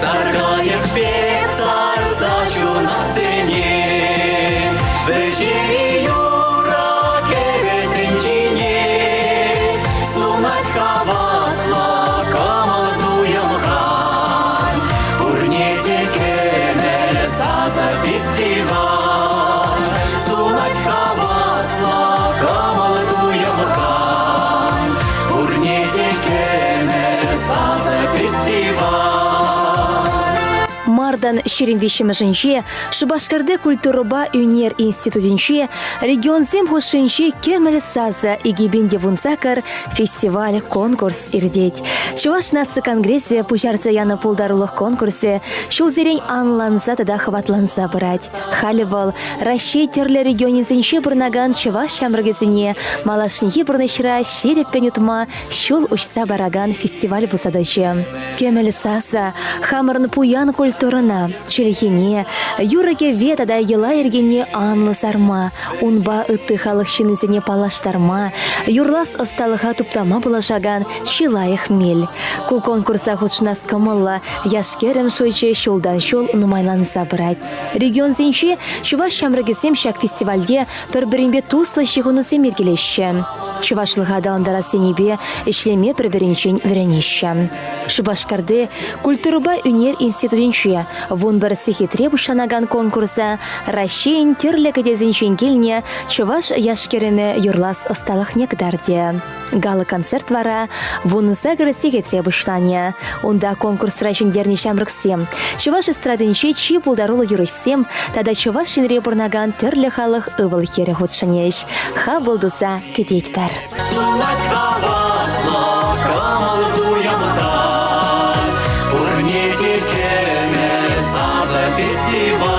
Саргаев песар зачу на сцене, вечери юра кеветинчине, сунать хавасла командуем хань, урнете кемель саза фестиваль, сунать хавасла командуем хань, урнете кемель саза фестиваль. Мардан шеренвешімі Шубашкарды культуруба Унер институтинче регион зем хошинче кемел саза игибинде вунзакар фестиваль конкурс ирдеть. Чуваш наци конгрессе пучарца яна пулдарулых конкурсе шулзерень анланза тада хватланза брать. Халивал Рашей терле регионе зенче бурнаган чуваш шамрагезине малашнихи бурнышра шереп пенютма шул учса бараган фестиваль бусадаче. Кемел саза хамырн пуян культурына, черехине, юраге ветада ела ергене анлы сарма, унба ытты халықшынызіне палаштарма, юрлас ысталыға туптама булашаган чилайық мел. Ку конкурса худшнас кымылла, яшкерім шойче шулдан шул нумайланса брать. Регион зенче Чуваш шамрагесем шак фестивальде бір-бірінбе туслы шихунусы мергелеші. Чувашлыға даландара сенебе ішлеме бір-бірінчен віренеші. Шубашкарды культуруба Унер институтинче вон бір сехитре бушанаган конкурса Рашейн терлі кедезінчен келіне Чуваш яшкереме юрлас ысталық некдарде. Галы концерт вара вон загыры сехитре бушлане. Онда конкурс райшындерні шамрыксем. Чуваш эстрадынче чи пулдарулы юрышсем, тада Чуваш шынре бурнаган терлі халық ывыл хері худшынеш. Ха болдуса кедет пәр. Сунать хавасла командуем хань, урнете кемель саза фестиваль.